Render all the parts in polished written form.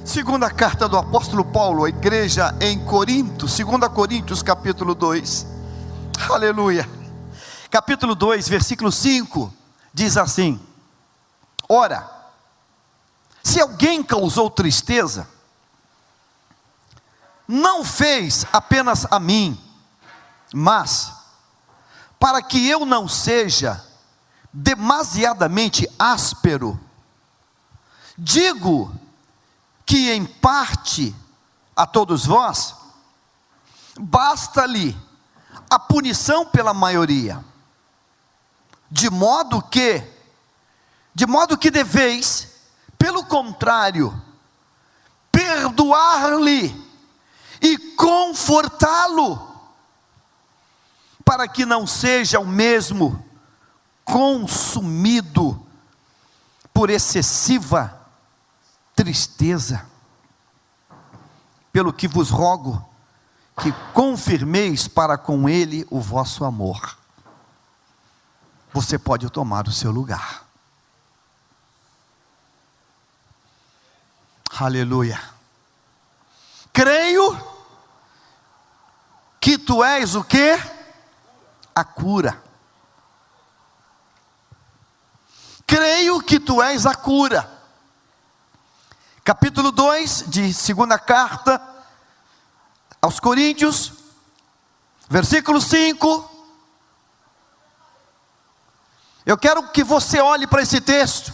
Segunda carta do apóstolo Paulo à igreja em Corinto, 2 Coríntios capítulo 2, aleluia, capítulo 2, versículo 5, diz assim: ora, se alguém causou tristeza, não fez apenas a mim, mas para que eu não seja demasiadamente áspero, digo que em parte a todos vós, basta-lhe a punição pela maioria, de modo que deveis, pelo contrário, perdoar-lhe e confortá-lo, para que não seja o mesmo consumido por excessiva tristeza. Pelo que vos rogo que confirmeis para com ele o vosso amor. Você pode tomar o seu lugar. Aleluia. Creio que tu és o quê? A cura. Creio que tu és a cura. Capítulo 2 de segunda carta aos Coríntios, versículo 5. Eu quero que você olhe para esse texto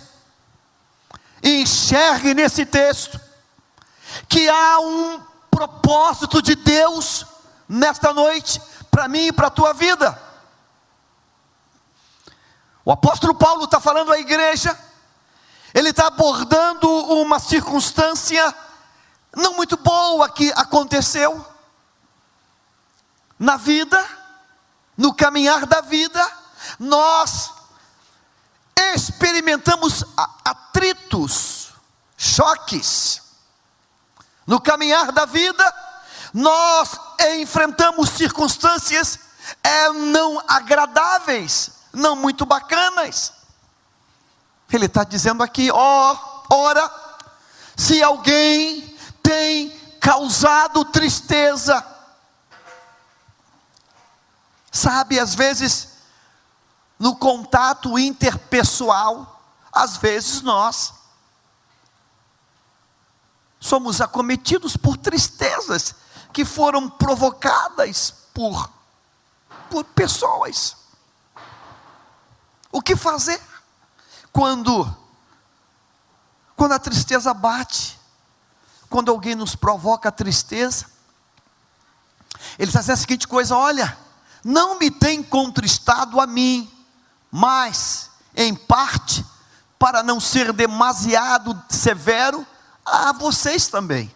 e enxergue nesse texto que há um propósito de Deus nesta noite, para mim e para a tua vida. O apóstolo Paulo está falando à igreja, ele está abordando uma circunstância não muito boa que aconteceu na vida, no caminhar da vida. Nós experimentamos atritos, choques, no caminhar da vida. Nós enfrentamos circunstâncias não agradáveis, não muito bacanas. Ele está dizendo aqui: ora, se alguém tem causado tristeza, sabe, às vezes, no contato interpessoal, às vezes nós somos acometidos por tristezas que foram provocadas por pessoas. O que fazer quando a tristeza bate, quando alguém nos provoca a tristeza? Ele está dizendo a seguinte coisa: olha, não me tem contristado a mim, mas em parte, para não ser demasiado severo, a vocês também.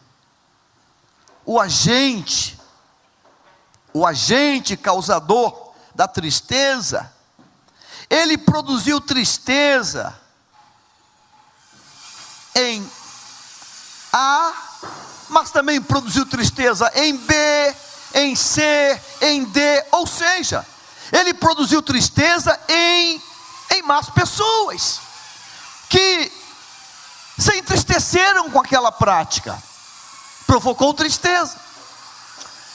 O agente causador da tristeza, ele produziu tristeza em A, mas também produziu tristeza em B, em C, em D, ou seja, ele produziu tristeza em más pessoas, que se entristeceram com aquela prática, provocou tristeza.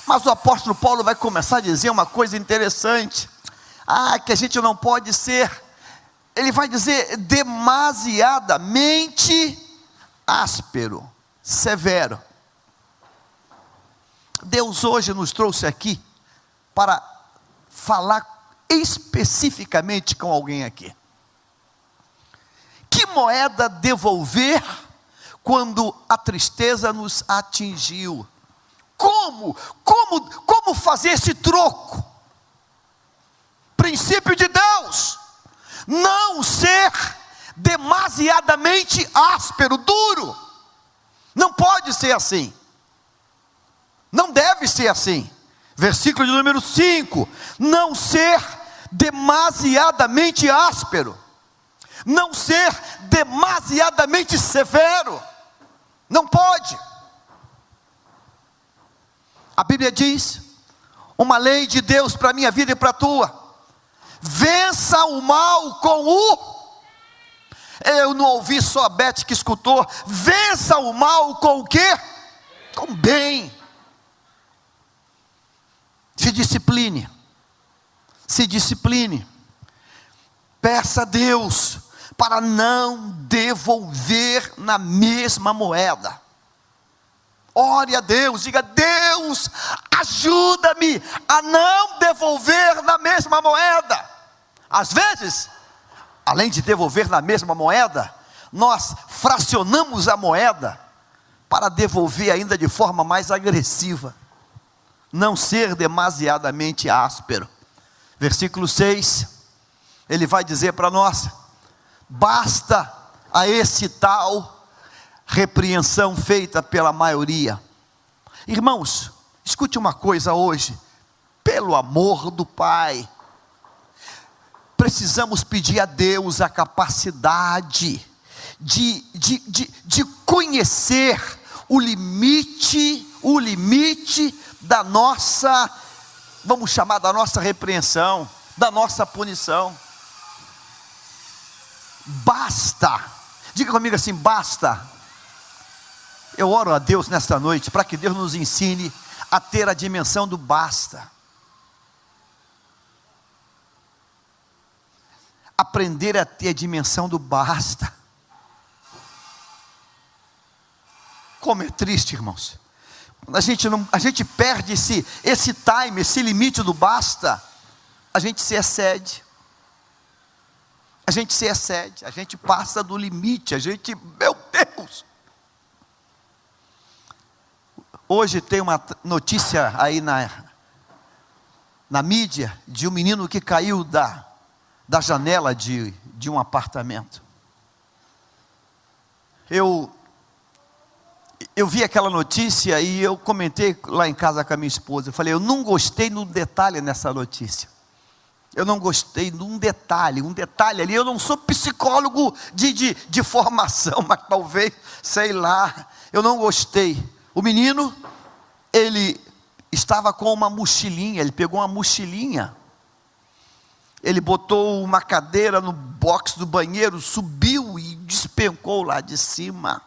Mas o apóstolo Paulo vai começar a dizer uma coisa interessante, que a gente não pode ser, ele vai dizer, demasiadamente áspero, severo. Deus hoje nos trouxe aqui para falar especificamente com alguém aqui. Que moeda devolver quando a tristeza nos atingiu? Como fazer esse troco? Princípio de Deus: não ser demasiadamente áspero, duro. Não pode ser assim, não deve ser assim. Versículo de número 5: não ser demasiadamente áspero, não ser demasiadamente severo, não pode. A Bíblia diz, uma lei de Deus para a minha vida e para a tua: vença o mal com o. Eu não ouvi só a Beth que escutou. Vença o mal com o quê? Com bem. Se discipline. Se discipline. Peça a Deus para não devolver na mesma moeda. Ore a Deus, diga: Deus, ajuda-me a não devolver na mesma moeda. Às vezes, além de devolver na mesma moeda, nós fracionamos a moeda para devolver ainda de forma mais agressiva. Não ser demasiadamente áspero. Versículo 6, ele vai dizer para nós: basta a esse tal repreensão feita pela maioria. Irmãos, escute uma coisa hoje, pelo amor do Pai, precisamos pedir a Deus a capacidade de conhecer o limite da nossa, vamos chamar, da nossa repreensão, da nossa punição. Basta, diga comigo assim: basta. Eu oro a Deus nesta noite para que Deus nos ensine a ter a dimensão do basta. Aprender a ter a dimensão do basta. Como é triste, irmãos. Quando a gente perde esse time, esse limite do basta, a gente se excede. A gente se excede, a gente passa do limite, meu Deus. Hoje tem uma notícia aí na mídia, de um menino que caiu da janela de um apartamento. Eu vi aquela notícia e eu comentei lá em casa com a minha esposa. Eu falei: eu não gostei de um detalhe nessa notícia. Eu não gostei de um detalhe ali. Eu não sou psicólogo de formação, mas talvez, sei lá, eu não gostei. O menino, ele estava com uma mochilinha, ele pegou uma mochilinha, ele botou uma cadeira no box do banheiro, subiu e despencou lá de cima.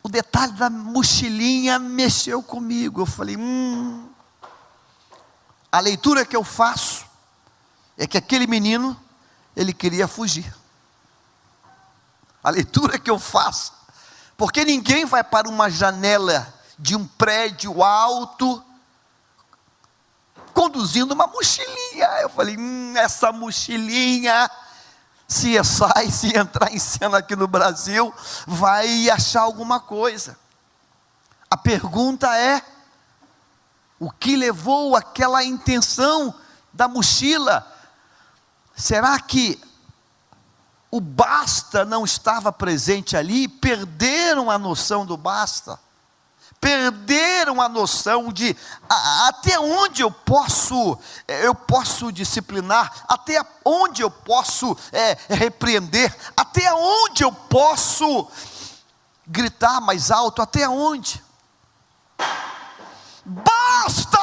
O detalhe da mochilinha mexeu comigo. Eu falei: a leitura que eu faço é que aquele menino, ele queria fugir. A leitura que eu faço, porque ninguém vai para uma janela de um prédio alto conduzindo uma mochilinha. Eu falei: essa mochilinha, se entrar em cena aqui no Brasil, vai achar alguma coisa. A pergunta é: o que levou aquela intenção da mochila? Será que o basta não estava presente ali? Perderam a noção do basta. Perderam a noção de até onde eu posso disciplinar, até onde eu posso repreender, até onde eu posso gritar mais alto, até onde? Basta!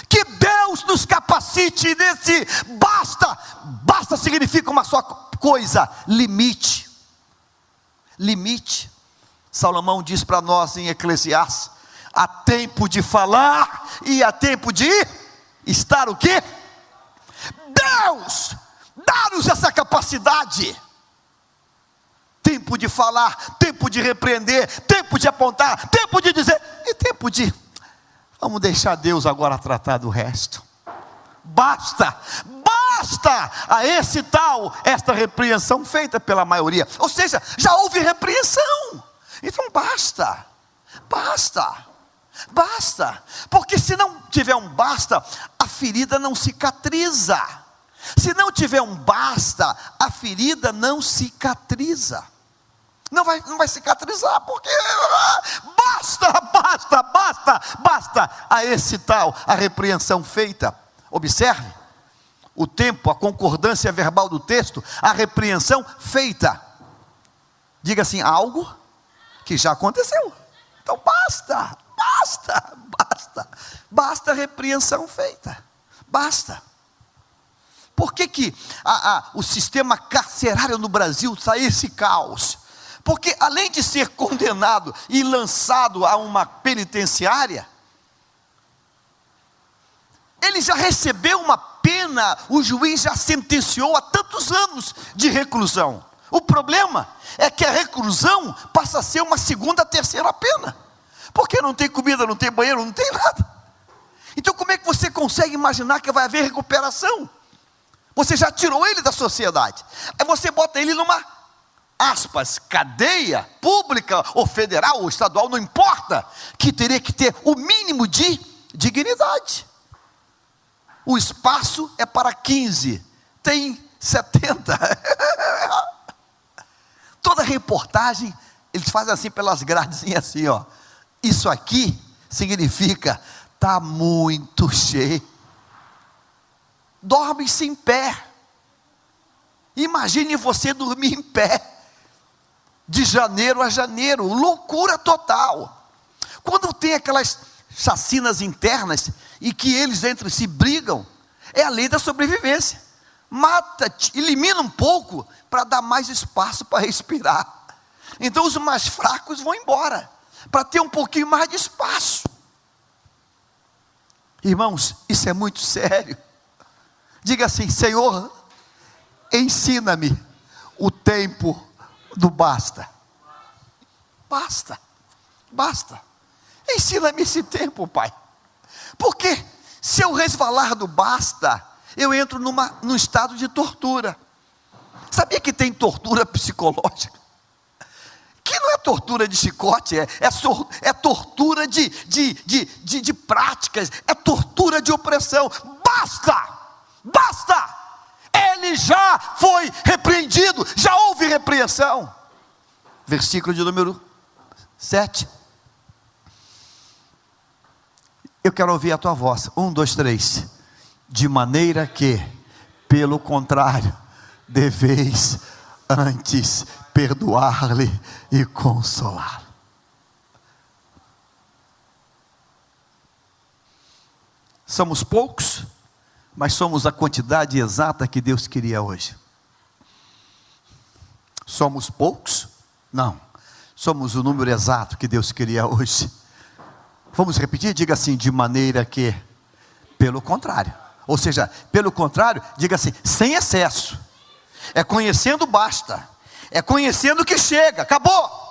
Que Deus nos capacite nesse basta. Basta significa uma só coisa: limite. Limite. Salomão diz para nós em Eclesiastes: há tempo de falar e há tempo de estar o quê? Deus, dá-nos essa capacidade. Tempo de falar, tempo de repreender, tempo de apontar, tempo de dizer, e tempo de, vamos deixar Deus agora tratar do resto. Basta a esta repreensão feita pela maioria. Ou seja, já houve repreensão. Então basta, porque se não tiver um basta, a ferida não cicatriza. Se não tiver um basta, a ferida não cicatriza. Não vai cicatrizar, porque basta a repreensão feita. Observe o tempo, a concordância verbal do texto, a repreensão feita. Diga assim: algo que já aconteceu. Então basta a repreensão feita. Basta. Por que o sistema carcerário no Brasil está esse caos? Porque além de ser condenado e lançado a uma penitenciária, ele já recebeu uma pena, o juiz já sentenciou a tantos anos de reclusão. O problema é que a reclusão passa a ser uma segunda, terceira pena, porque não tem comida, não tem banheiro, não tem nada. Então como é que você consegue imaginar que vai haver recuperação? Você já tirou ele da sociedade, aí você bota ele numa, aspas, cadeia pública, ou federal, ou estadual, não importa, que teria que ter o mínimo de dignidade. O espaço é para 15, tem 70. Toda reportagem, eles fazem assim pelas grades, assim, ó. Isso aqui significa, está muito cheio. Dorme-se em pé. Imagine você dormir em pé, de janeiro a janeiro, loucura total. Quando tem aquelas chacinas internas, e que eles entre si brigam, é a lei da sobrevivência. Mata, elimina um pouco, para dar mais espaço para respirar. Então os mais fracos vão embora, para ter um pouquinho mais de espaço. Irmãos, isso é muito sério. Diga assim: Senhor, ensina-me o tempo do basta. Basta, basta. Ensina-me esse tempo, Pai. Porque se eu resvalar do basta, eu entro num estado de tortura. Sabia que tem tortura psicológica? Que não é tortura de chicote, é tortura de práticas, é tortura de opressão. Basta! Basta! Ele já foi repreendido, já houve repreensão. Versículo de número 7. Eu quero ouvir a tua voz. 1, 2, 3. De maneira que, pelo contrário, deveis antes perdoar-lhe e consolar. Somos poucos, mas somos a quantidade exata que Deus queria hoje. Somos poucos? Não. Somos o número exato que Deus queria hoje. Vamos repetir? Diga assim: de maneira que, pelo contrário. Ou seja, pelo contrário, diga assim: sem excesso. É conhecendo basta. É conhecendo que chega, acabou.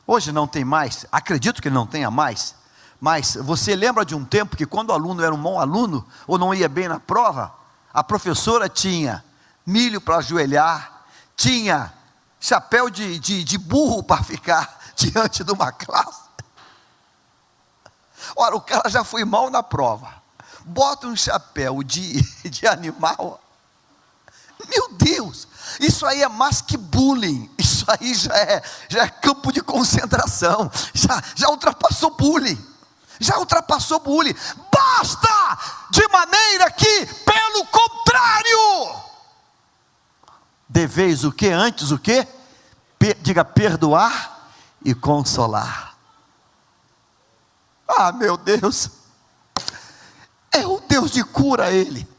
Hoje não tem mais, acredito que não tenha mais. Mas você lembra de um tempo que quando o aluno era um bom aluno, ou não ia bem na prova, a professora tinha milho para ajoelhar, tinha chapéu de burro para ficar diante de uma classe. Ora, o cara já foi mal na prova, bota um chapéu de animal. Meu Deus, isso aí é mais que bullying. Isso aí já é campo de concentração. Já ultrapassou bullying. Já ultrapassou bullying. Basta! De maneira que, pelo contrário, deveis o que? Antes o que? Diga: perdoar e consolar. Ah, meu Deus, é o Deus de cura Ele.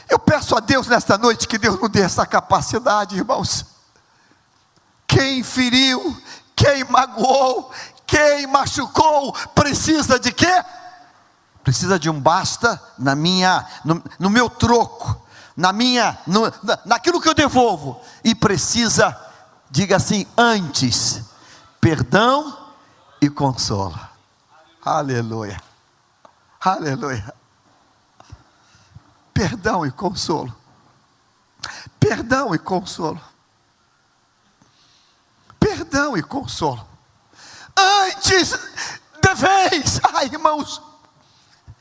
Eu peço a Deus nesta noite que Deus nos dê essa capacidade, irmãos. Quem feriu, quem magoou, quem machucou, precisa de quê? Precisa de um basta no meu troco, naquilo que eu devolvo. E precisa, diga assim, antes, perdão e consolo. Aleluia, aleluia. Perdão e consolo. Perdão e consolo. Perdão e consolo. Antes deveis. Ai, irmãos,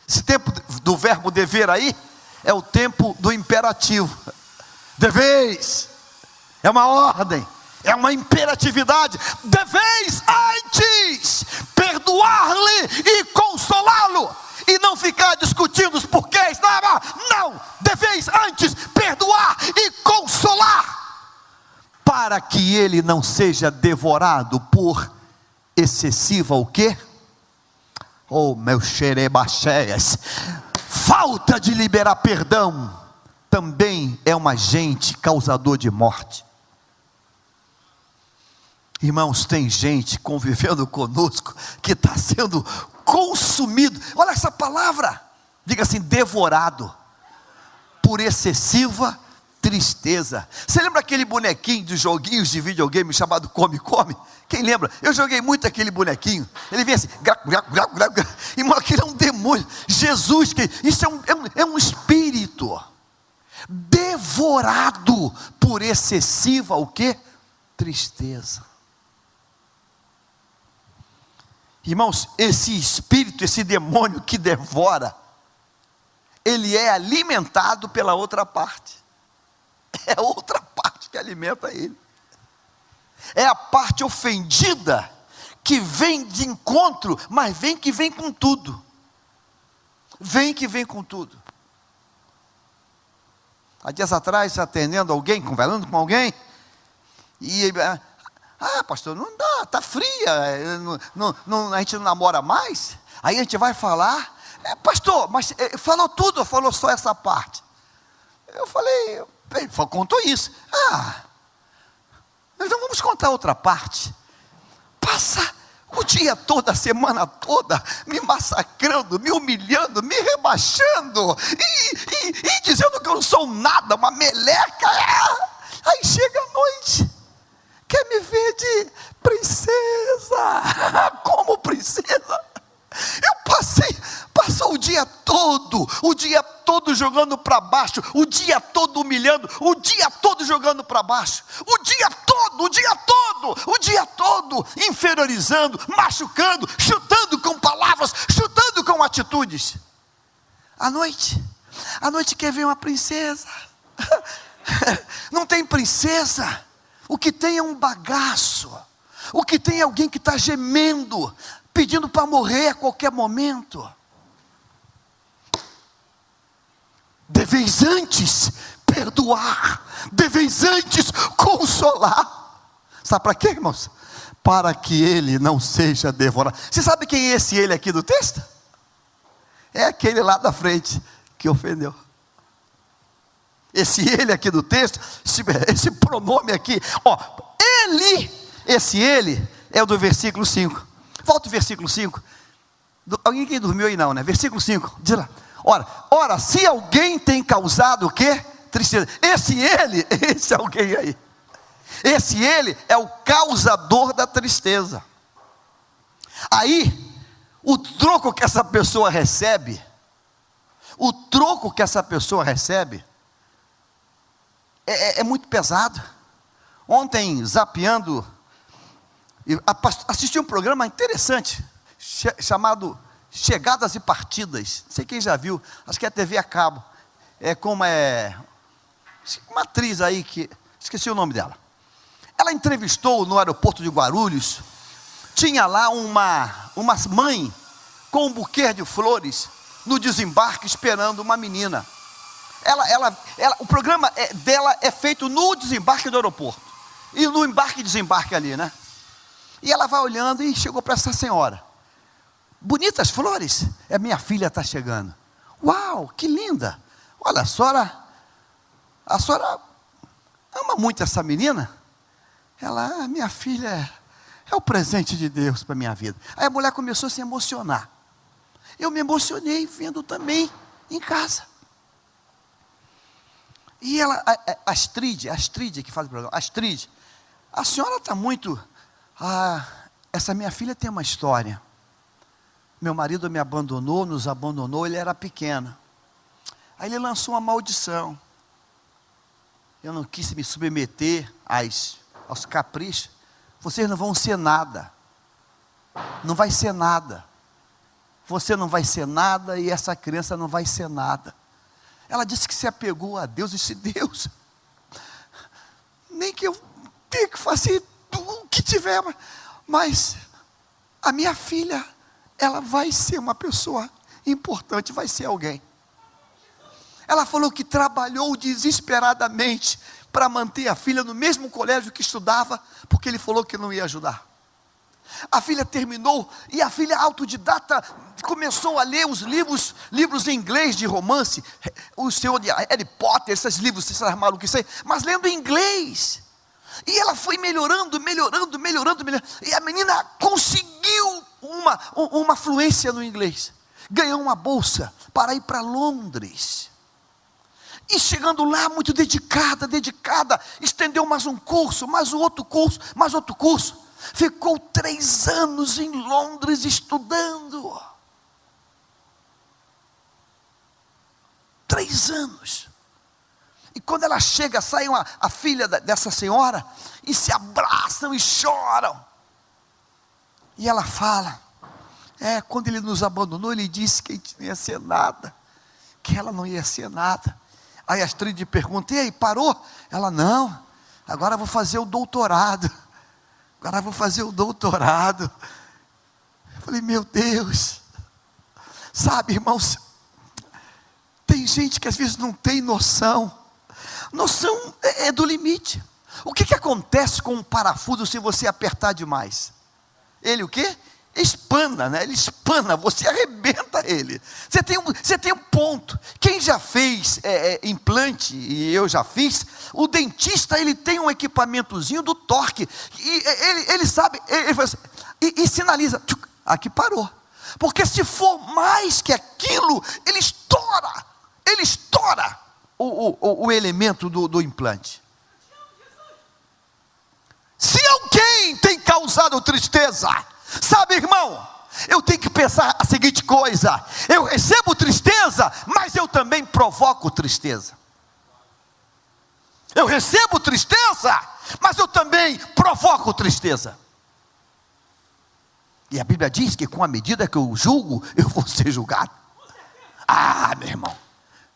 esse tempo do verbo dever aí é o tempo do imperativo. Deveis é uma ordem, é uma imperatividade. Deveis antes perdoar-lhe e consolá-lo, e não ficar discutindo os porquês. Não, deveis antes perdoar e consolar, para que ele não seja devorado por excessiva o quê? Oh, meu xerebacheias, falta de liberar perdão também é um agente causador de morte. Irmãos, tem gente convivendo conosco que está sendo consumido, olha essa palavra, diga assim, devorado, por excessiva tristeza. Você lembra aquele bonequinho dos joguinhos de videogame chamado Come Come? Quem lembra? Eu joguei muito aquele bonequinho. Ele vinha assim, irmão, aquilo é um demônio. Jesus, isso é um espírito devorado por excessiva o quê? Tristeza. Irmãos, esse espírito, esse demônio que devora, ele é alimentado pela outra parte. É a outra parte que alimenta ele. É a parte ofendida que vem de encontro, mas vem com tudo. Vem com tudo. Há dias atrás, atendendo alguém, conversando com alguém, e pastor, não dá, está fria, a gente não namora mais. Aí a gente vai falar, pastor, mas falou tudo, ou falou só essa parte? Eu falei, ele contou isso. Então vamos contar outra parte. Passa o dia todo, a semana toda, me massacrando, me humilhando, me rebaixando, e dizendo que eu não sou nada, uma meleca. Aí chega a noite, quer me ver de princesa. Como princesa? Eu passou o dia todo jogando para baixo, o dia todo humilhando, o dia todo jogando para baixo, o dia todo inferiorizando, machucando, chutando com palavras, chutando com atitudes. À noite quer ver uma princesa. Não tem princesa. O que tem é um bagaço. O que tem é alguém que está gemendo, pedindo para morrer a qualquer momento. Deveis antes perdoar, deveis antes consolar. Sabe para quê, irmãos? Para que ele não seja devorado. Você sabe quem é esse ele aqui do texto? É aquele lá da frente que ofendeu. Esse ele aqui do texto, esse pronome aqui, esse ele é o do versículo 5. Volta o versículo 5. Alguém que dormiu aí não, né? Versículo 5, diz lá. Ora, se alguém tem causado o quê? Tristeza. Esse alguém aí. Esse ele é o causador da tristeza. Aí, o troco que essa pessoa recebe, é muito pesado. Ontem, zapeando, assisti um programa interessante, chamado Chegadas e Partidas. Não sei quem já viu, acho que é a TV a cabo. Uma atriz aí, que esqueci o nome dela. Ela entrevistou no aeroporto de Guarulhos, tinha lá uma mãe com um buquê de flores no desembarque esperando uma menina. O programa dela é feito no desembarque do aeroporto, e no embarque e desembarque ali, né? E ela vai olhando e chegou para essa senhora. Bonitas flores? Minha filha está chegando. Uau, que linda. Olha, a senhora ama muito essa menina? Minha filha é o presente de Deus para a minha vida. Aí a mulher começou a se emocionar. Eu me emocionei vendo também em casa. E ela, Astrid que faz o programa, Astrid, a senhora está muito... essa minha filha tem uma história. Meu marido me abandonou, nos abandonou, ele era pequeno. Aí ele lançou uma maldição. Eu não quis me submeter aos caprichos. Vocês não vão ser nada. Não vai ser nada. Você não vai ser nada e essa criança não vai ser nada. Ela disse que se apegou a Deus e disse: Deus, nem que eu tenha que fazer o que tiver, mas a minha filha, ela vai ser uma pessoa importante, vai ser alguém. Ela falou que trabalhou desesperadamente para manter a filha no mesmo colégio que estudava, porque ele falou que não ia ajudar. A filha terminou, e a filha autodidata começou a ler os livros em inglês de romance, o Senhor de Harry Potter, esses livros, essas maluquices aí, mas lendo em inglês. E ela foi melhorando, e a menina conseguiu uma fluência no inglês, ganhou uma bolsa para ir para Londres, e chegando lá, muito dedicada, estendeu mais um curso, mais outro curso, ficou 3 anos em Londres estudando, 3 anos, e quando ela chega, sai a filha dessa senhora, e se abraçam e choram, e ela fala, quando ele nos abandonou, ele disse que a gente não ia ser nada, que ela não ia ser nada. Aí a Astrid pergunta, e aí, parou? Ela, não, agora vou fazer o doutorado, Eu falei, meu Deus, sabe, irmãos, tem gente que às vezes não tem noção é do limite. O que acontece com um parafuso se você apertar demais? Ele o quê? Espana, né? Ele espana, você arrebenta ele. Você tem um ponto. Quem já fez implante, e eu já fiz, o dentista, ele tem um equipamentozinho do torque, e ele sabe, ele faz, e sinaliza, aqui parou, porque se for mais que aquilo, ele estoura o elemento do implante. Se alguém tem causado tristeza, sabe, irmão, eu tenho que pensar a seguinte coisa: eu recebo tristeza, mas eu também provoco tristeza. Eu recebo tristeza, mas eu também provoco tristeza. E a Bíblia diz que com a medida que eu julgo, eu vou ser julgado. Meu irmão,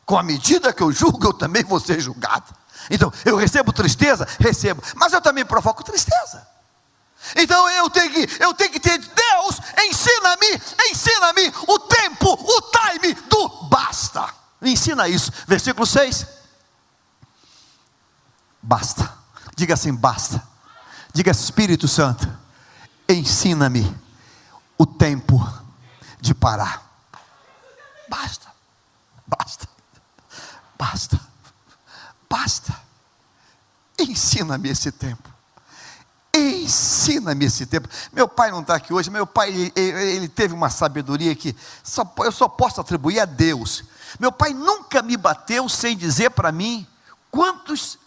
com a medida que eu julgo, eu também vou ser julgado. Então, eu recebo tristeza? Recebo, mas eu também provoco tristeza. Então eu tenho que ter, Deus, ensina-me o tempo, o time do basta. Me ensina isso. Versículo 6. Basta. Diga assim, basta. Diga, Espírito Santo, ensina-me o tempo de parar. Basta. Ensina-me esse tempo. Ensina-me esse tempo. Meu pai não está aqui hoje. Meu pai, ele teve uma sabedoria que eu só posso atribuir a Deus. Meu pai nunca me bateu sem dizer para mim quantas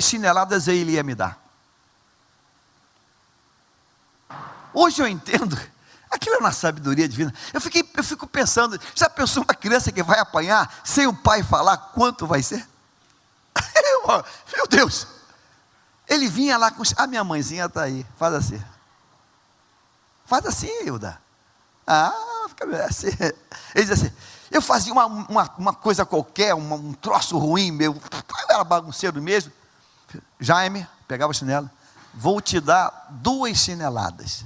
chineladas ele ia me dar. Hoje eu entendo. Aquilo é uma sabedoria divina. Eu fico pensando, já pensou uma criança que vai apanhar sem o pai falar quanto vai ser? Meu Deus. Ele vinha lá com... A minha mãezinha está aí. Faz assim, Hilda. Fica assim. Ele diz assim, eu fazia uma coisa qualquer, um troço ruim meu. Eu era bagunceiro mesmo. Jaime, pegava o chinelo. Vou te dar 2 chineladas.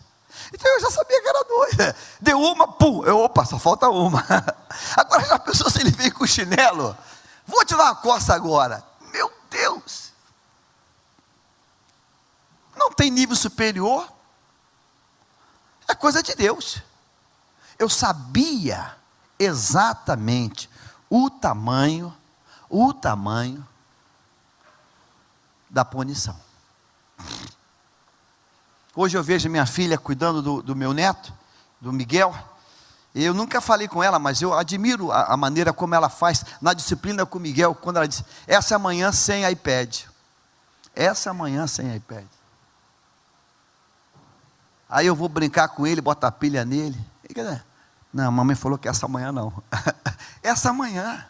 Então eu já sabia que era 2. Deu uma, pum. Só falta uma. Agora já pensou se ele veio com o chinelo? Vou te dar uma coça agora. Meu Deus. Não tem nível superior. É coisa de Deus. Eu sabia exatamente o tamanho da punição. Hoje eu vejo minha filha cuidando do meu neto, do Miguel. Eu nunca falei com ela, mas eu admiro a maneira como ela faz na disciplina com o Miguel, quando ela diz, essa manhã sem iPad. Aí eu vou brincar com ele, botar pilha nele. Não, a mamãe falou que essa manhã não. Essa manhã.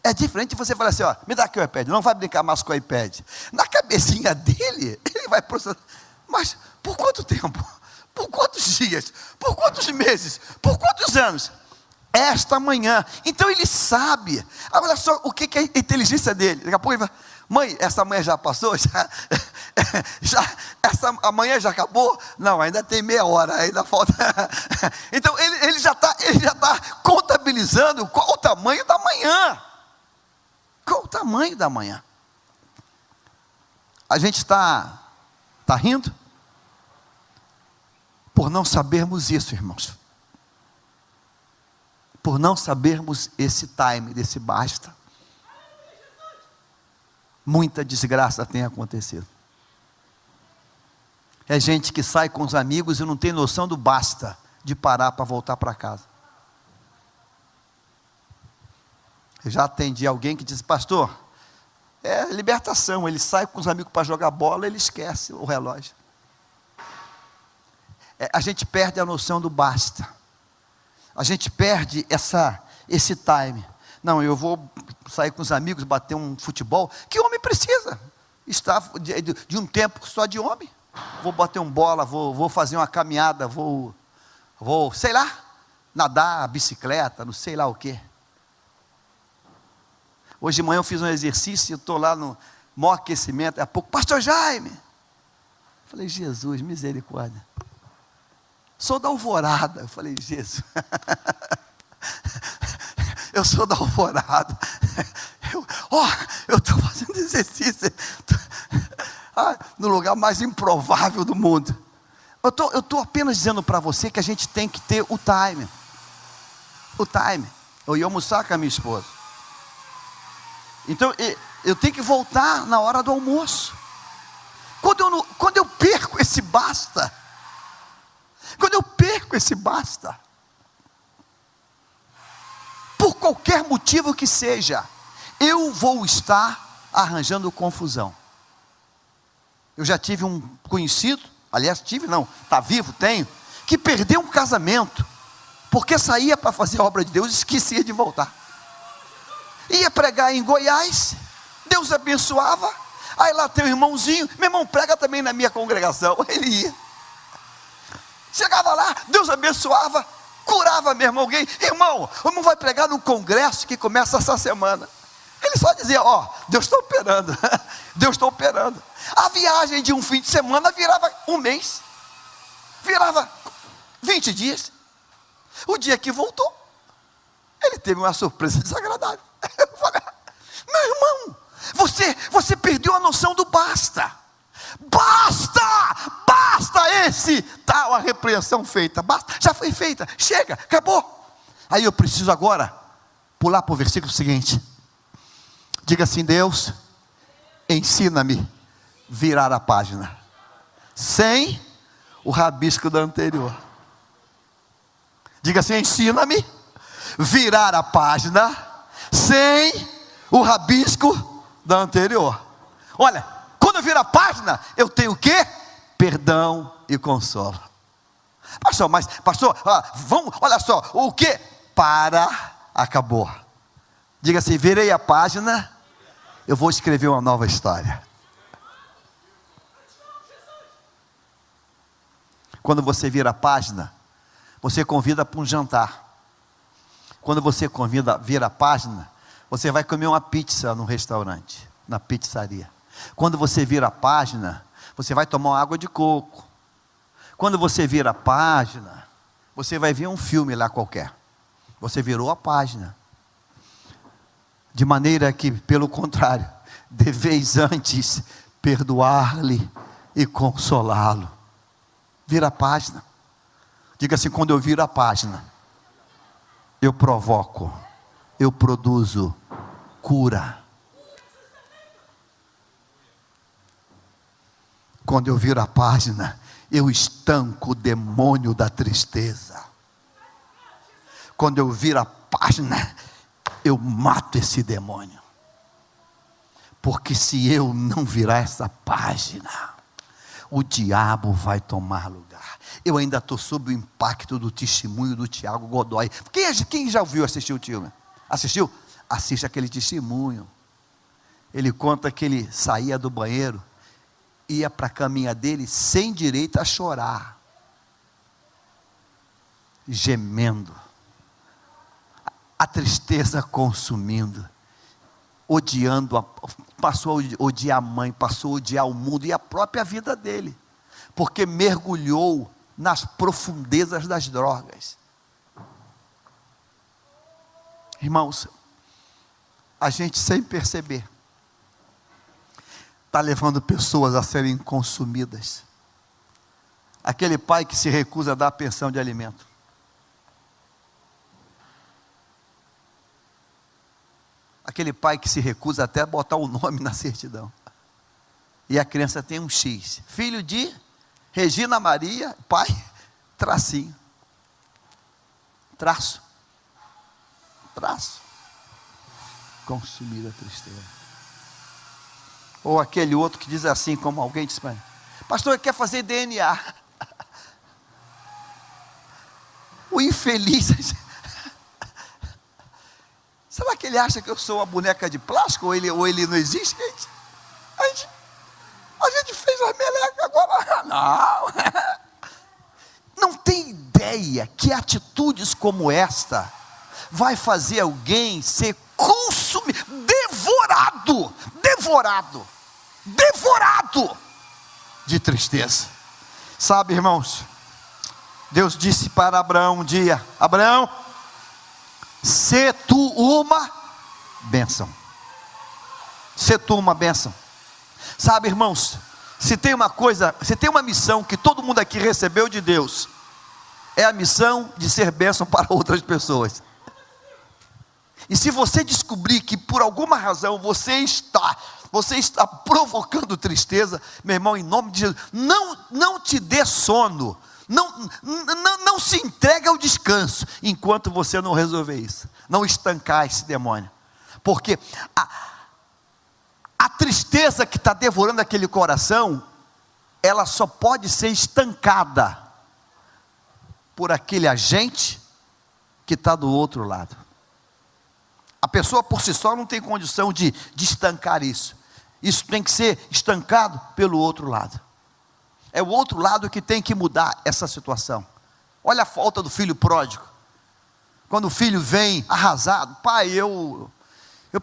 É diferente de você falar assim, me dá aqui o iPad, não vai brincar mais com o iPad. Na cabecinha dele, ele vai processar. Mas por quanto tempo? Por quantos dias? Por quantos meses? Por quantos anos? Esta manhã. Então ele sabe. Olha só o que é a inteligência dele. Daqui a pouco ele vai, mãe, essa manhã já passou? Essa amanhã já acabou? Não, ainda tem meia hora, ainda falta. Então ele já está contabilizando qual o tamanho da manhã. Qual o tamanho da manhã? A gente está Está rindo? Por não sabermos isso, irmãos. Por não sabermos esse time, desse basta. Muita desgraça tem acontecido. É gente que sai com os amigos e não tem noção do basta, de parar para voltar para casa. Eu já atendi alguém que disse: pastor, é libertação, ele sai com os amigos para jogar bola, ele esquece o relógio. A gente perde a noção do basta. A gente perde esse time. Não, eu vou sair com os amigos, bater um futebol. Que homem precisa? Está de um tempo só de homem. Vou bater uma bola, vou fazer uma caminhada, vou, sei lá, nadar, bicicleta, não sei lá o quê. Hoje de manhã eu fiz um exercício, eu estou lá no maior aquecimento, há pouco, pastor Jaime. Falei: Jesus, misericórdia. Sou da Alvorada. Eu falei: Jesus. Eu sou da Alvorada. Eu estou fazendo exercício no lugar mais improvável do mundo. Eu estou apenas dizendo para você que a gente tem que ter o time. O time. Eu ia almoçar com a minha esposa. Então eu tenho que voltar na hora do almoço. Quando eu perco esse basta. Por qualquer motivo que seja, eu vou estar arranjando confusão. Eu já tive um conhecido, aliás está vivo, tenho, que perdeu um casamento, porque saía para fazer a obra de Deus e esquecia de voltar. Ia pregar em Goiás, Deus abençoava, aí lá tem um irmãozinho, meu irmão prega também na minha congregação, ele ia. Chegava lá, Deus abençoava, curava mesmo alguém. Irmão vai pregar num congresso que começa essa semana. Ele só dizia: Deus está operando, Deus está operando. A viagem de um fim de semana virava um mês, virava 20 dias. O dia que voltou, ele teve uma surpresa desagradável. Eu falei: meu irmão, você perdeu a noção do basta. Esse tal, a repreensão feita, basta, já foi feita, chega, acabou. Aí eu preciso agora pular para o versículo seguinte. Diga assim: Deus, ensina-me virar a página sem o rabisco da anterior. Diga assim: ensina-me virar a página sem o rabisco da anterior. Olha, quando eu viro a página, eu tenho o quê? Perdão e consolo. Pastor, olha só, o que? Acabou. Diga assim: virei a página, eu vou escrever uma nova história. Quando você vira a página, você convida para um jantar. Quando você vira a página, você vai comer uma pizza no restaurante, na pizzaria. Quando você vira a página, você vai tomar uma água de coco. Quando você vira a página, você vai ver um filme lá qualquer. Você virou a página. De maneira que, pelo contrário, deveis antes perdoar-lhe e consolá-lo. Vira a página. Diga assim: quando eu viro a página, eu provoco, eu produzo cura. Quando eu viro a página, eu estanco o demônio da tristeza. Quando eu viro a página, eu mato esse demônio. Porque se eu não virar essa página, o diabo vai tomar lugar. Eu ainda estou sob o impacto do testemunho do Tiago Godoy. Quem já ouviu assistir o filme? Assistiu? Assiste aquele testemunho. Ele conta que ele saía do banheiro, ia para a caminha dele sem direito a chorar, gemendo, a tristeza consumindo, odiando, passou a odiar a mãe, passou a odiar o mundo e a própria vida dele, porque mergulhou nas profundezas das drogas. Irmãos, a gente sem perceber, está levando pessoas a serem consumidas. Aquele pai que se recusa a dar pensão de alimento. Aquele pai que se recusa até a botar o nome na certidão. E a criança tem um X. Filho de Regina Maria, pai, tracinho. Traço. Consumir a tristeza. Ou aquele outro que diz assim, como alguém disse, pastor, quer fazer DNA. O infeliz. Será que ele acha que eu sou uma boneca de plástico? Ou ele não existe? A gente fez a meleca agora. Não tem ideia que atitudes como esta vai fazer alguém ser consumido, devorado de tristeza. Sabe, irmãos, Deus disse para Abraão um dia: Abraão, sê tu uma bênção. Sê tu uma bênção. Sabe, irmãos, se tem uma missão que todo mundo aqui recebeu de Deus, é a missão de ser bênção para outras pessoas. E se você descobrir que por alguma razão você está provocando tristeza, meu irmão, em nome de Jesus, não te dê sono, não se entregue ao descanso, enquanto você não resolver isso, não estancar esse demônio, porque a tristeza que está devorando aquele coração, ela só pode ser estancada por aquele agente que está do outro lado. A pessoa por si só não tem condição de estancar isso. Isso tem que ser estancado pelo outro lado. É o outro lado que tem que mudar essa situação. Olha a falta do filho pródigo. Quando o filho vem arrasado: pai, eu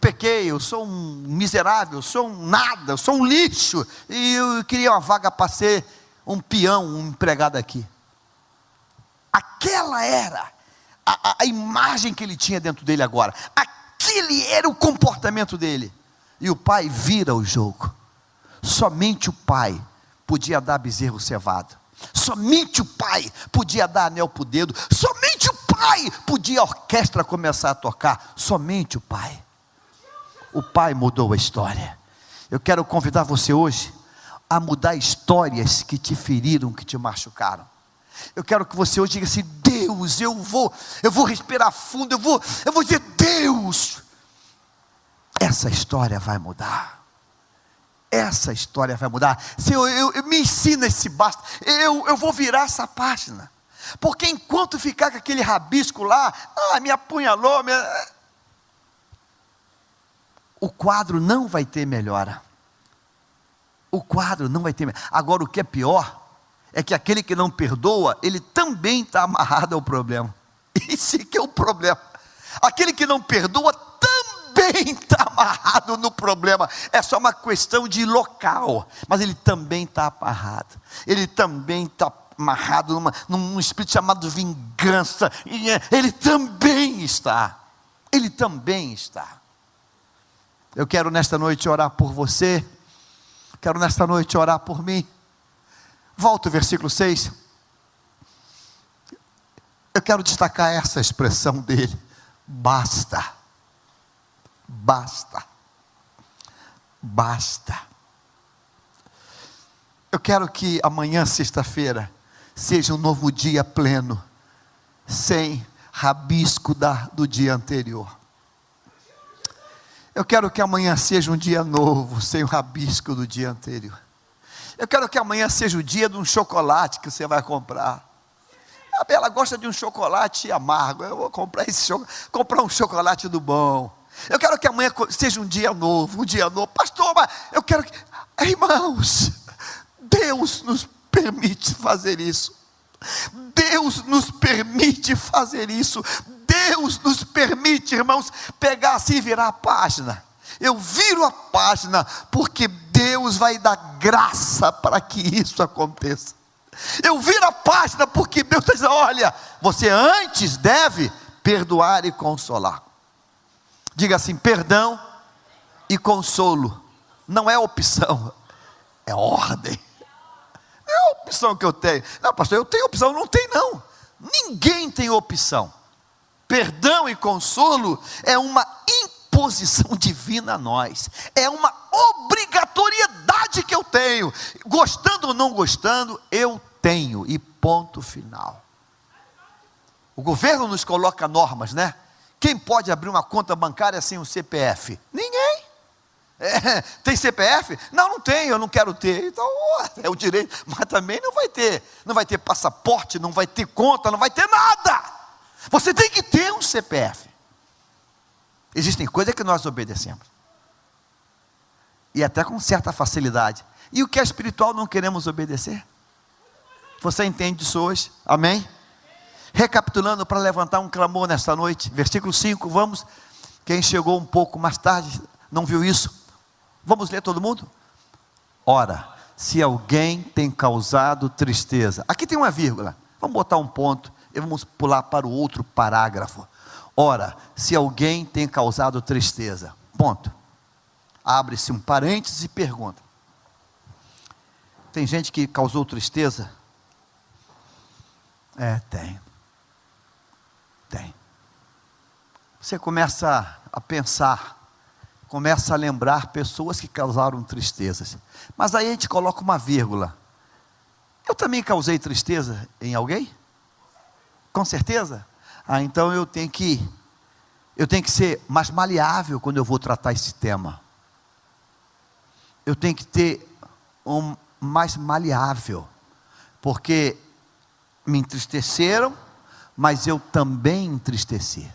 pequei, eu sou um miserável, eu sou um nada, eu sou um lixo, e eu queria uma vaga para ser um peão, um empregado aqui. Aquela era a imagem que ele tinha dentro dele agora. Aquele era o comportamento dele. E o pai vira o jogo. Somente o pai podia dar bezerro cevado. Somente o pai podia dar anel para o dedo. Somente o pai podia a orquestra começar a tocar. Somente o pai. O pai mudou a história. Eu quero convidar você hoje a mudar histórias que te feriram, que te machucaram. Eu quero que você hoje diga assim: Deus, eu vou respirar fundo, eu vou dizer: Deus, essa história vai mudar. Essa história vai mudar. Senhor, eu me ensina esse basta. Eu vou virar essa página. Porque enquanto ficar com aquele rabisco lá, me apunhalou, o quadro não vai ter melhora. O quadro não vai ter melhora. Agora, o que é pior é que aquele que não perdoa, ele também está amarrado ao problema. Esse que é o problema. Aquele que não perdoa também está amarrado no problema. É só uma questão de local, mas ele também está amarrado. Ele também está amarrado num espírito chamado vingança. Ele também está. Ele também está. Eu quero nesta noite orar por você. Quero nesta noite orar por mim. Volta o versículo 6. Eu quero destacar essa expressão dele: basta. Basta. Basta. Eu quero que amanhã, sexta-feira, seja um novo dia pleno, sem rabisco do dia anterior. Eu quero que amanhã seja um dia novo, sem o rabisco do dia anterior. Eu quero que amanhã seja o dia de um chocolate que você vai comprar. A Bela gosta de um chocolate amargo. Eu vou comprar comprar um chocolate do bom. Eu quero que amanhã seja um dia novo, Pastor, mas eu quero que... Irmãos, Deus nos permite fazer isso. Deus nos permite fazer isso. Deus nos permite, irmãos, pegar assim e virar a página. Eu viro a página porque Deus vai dar graça para que isso aconteça. Eu viro a página porque Deus está dizendo: olha, você antes deve perdoar e consolar. Diga assim: perdão e consolo não é opção, É ordem. Não é a opção que eu tenho. Não, pastor, eu tenho opção. Não tem, não. Ninguém tem opção. Perdão e consolo é uma imposição divina a nós. É uma obrigatoriedade que eu tenho. Gostando ou não gostando, eu tenho. E ponto final. O governo nos coloca normas, né? Quem pode abrir uma conta bancária sem um CPF? Ninguém. Tem CPF? Não, não tem, eu não quero ter. Então, é o direito. Mas também não vai ter. Não vai ter passaporte, não vai ter conta, não vai ter nada. Você tem que ter um CPF. Existem coisas que nós obedecemos. E até com certa facilidade. E o que é espiritual não queremos obedecer? Você entende disso hoje? Amém? Recapitulando para levantar um clamor nesta noite. Versículo 5, vamos. Quem chegou um pouco mais tarde, não viu isso. Vamos ler todo mundo? Ora, se alguém tem causado tristeza. Aqui tem uma vírgula. Vamos botar um ponto e vamos pular para o outro parágrafo. Ora, se alguém tem causado tristeza. Ponto. Abre-se um parênteses e pergunta. Tem gente que causou tristeza? Tem. Tem. Você começa a pensar, começa a lembrar pessoas que causaram tristezas. Mas aí a gente coloca uma vírgula. Eu também causei tristeza em alguém? Com certeza? Então eu tenho que ser mais maleável quando eu vou tratar esse tema. Eu tenho que ter mais maleável, porque me entristeceram, mas eu também entristeci.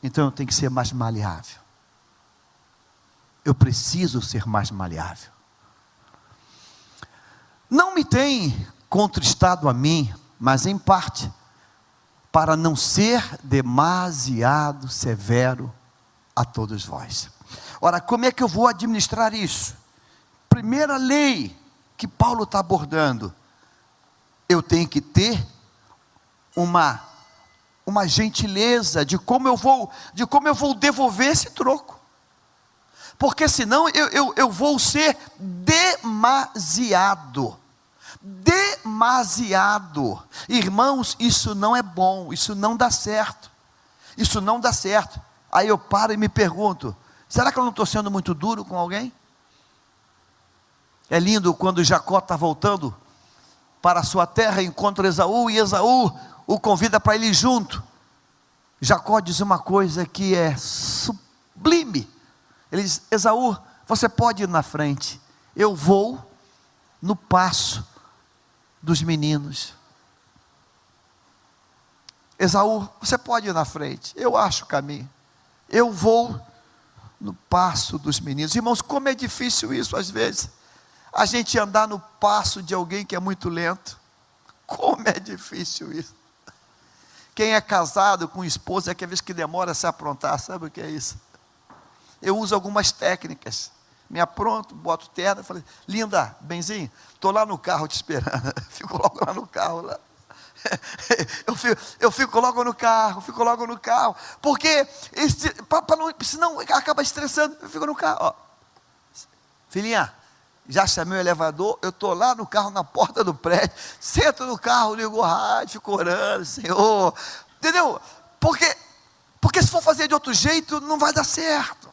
Então eu tenho que ser mais maleável. Eu preciso ser mais maleável. Não me tem contristado a mim, mas em parte, para não ser demasiado severo a todos vós. Ora, como é que eu vou administrar isso? Primeira lei que Paulo está abordando. Eu tenho que ter uma gentileza de como eu vou devolver esse troco. Porque senão eu vou ser demasiado. Irmãos, isso não é bom, isso não dá certo. Aí eu paro e me pergunto, será que eu não estou sendo muito duro com alguém? É lindo quando Jacó está voltando para a sua terra, encontra Esaú, e Esaú o convida para ele ir junto. Jacó diz uma coisa que é sublime. Ele diz: Esaú, você pode ir na frente, eu vou no passo dos meninos. Esaú, você pode ir na frente, eu acho o caminho, eu vou no passo dos meninos. Irmãos, como é difícil isso às vezes, a gente andar no passo de alguém que é muito lento. Como é difícil isso. Quem é casado com esposa é aquela vez que demora a se aprontar, sabe o que é isso? Eu uso algumas técnicas, me apronto, boto terno, falei: linda, benzinho, estou lá no carro te esperando. Fico logo lá no carro lá. Eu fico logo no carro, porque senão acaba estressando. Eu fico no carro, ó. Filhinha, já chamei o elevador, eu estou lá no carro, na porta do prédio, sento no carro, ligo o rádio, fico orando, Senhor, entendeu? Porque se for fazer de outro jeito, não vai dar certo.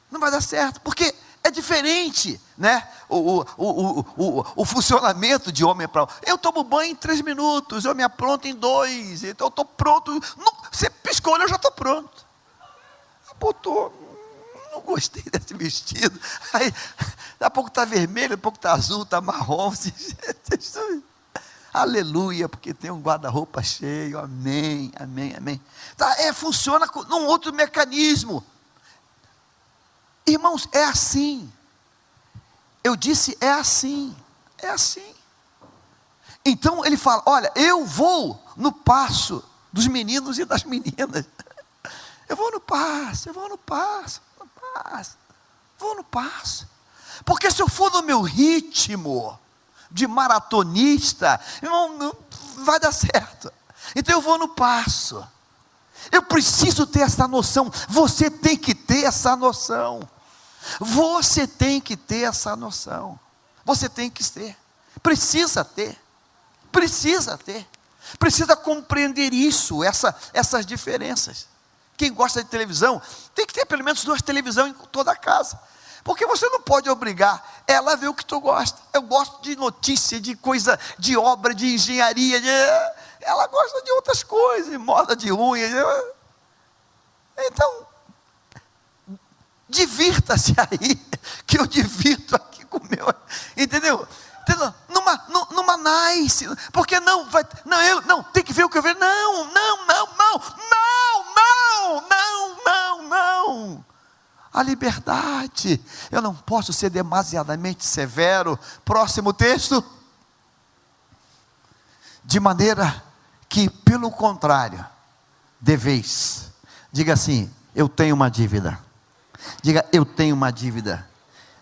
Não vai dar certo, porque é diferente, né? O funcionamento de homem para... Eu tomo banho em 3 minutos, eu me apronto em 2, então eu estou pronto. Você piscou, eu já estou pronto. Não gostei desse vestido. Aí, daqui a pouco está vermelho, daqui a pouco está azul, está marrom. Aleluia, porque tem um guarda-roupa cheio. Amém, amém, amém. Tá, funciona num outro mecanismo. Irmãos, é assim. Eu disse, é assim. Então ele fala: olha, eu vou no passo dos meninos e das meninas. Eu vou no passo. Porque se eu for no meu ritmo de maratonista, não vai dar certo. Então eu vou no passo. Eu preciso ter essa noção. Você tem que ter essa noção. Você tem que ter essa noção. Você tem que ter. Precisa ter. Precisa compreender isso, essas diferenças. Quem gosta de televisão, tem que ter pelo menos 2 televisões em toda a casa. Porque você não pode obrigar ela a ver o que tu gosta. Eu gosto de notícia, de coisa, de obra, de engenharia. Ela gosta de outras coisas, moda de unha. Então, divirta-se aí, que eu divirto aqui com o meu. Entendeu? Numa nice. Porque não, tem que ver o que eu vejo. Não. A liberdade. Eu não posso ser demasiadamente severo. Próximo texto. De maneira que, pelo contrário, deveis. Diga assim: eu tenho uma dívida. Diga: eu tenho uma dívida.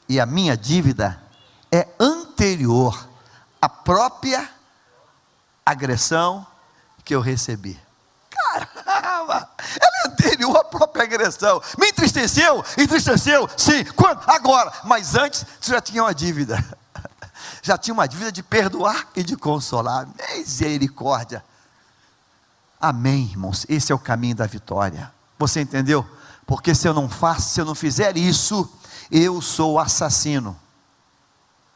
E a minha dívida é anterior à própria agressão que eu recebi. Caramba, ela é anterior à própria agressão. Me entristeceu, sim. Quando? Agora. Mas antes, você já tinha uma dívida. Já tinha uma dívida de perdoar e de consolar. Misericórdia. Amém, irmãos. Esse é o caminho da vitória. Você entendeu? Porque se eu não fizer isso, eu sou assassino.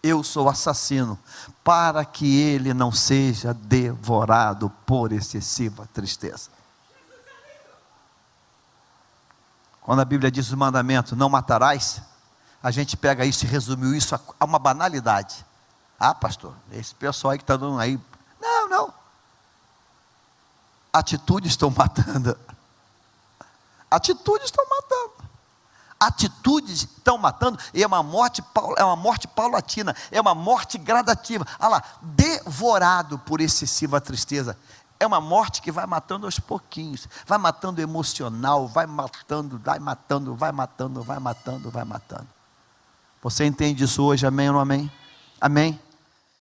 Eu sou assassino, para que ele não seja devorado por excessiva tristeza. Quando a Bíblia diz o mandamento, não matarás, a gente pega isso e resumiu isso a uma banalidade. Ah, pastor, esse pessoal aí que está dando aí. Não. Atitudes estão matando. Atitudes estão matando, e é uma morte paulatina, é uma morte gradativa. Olha lá, devorado por excessiva tristeza. É uma morte que vai matando aos pouquinhos, vai matando o emocional, vai matando. Você entende isso hoje, amém ou não amém? Amém?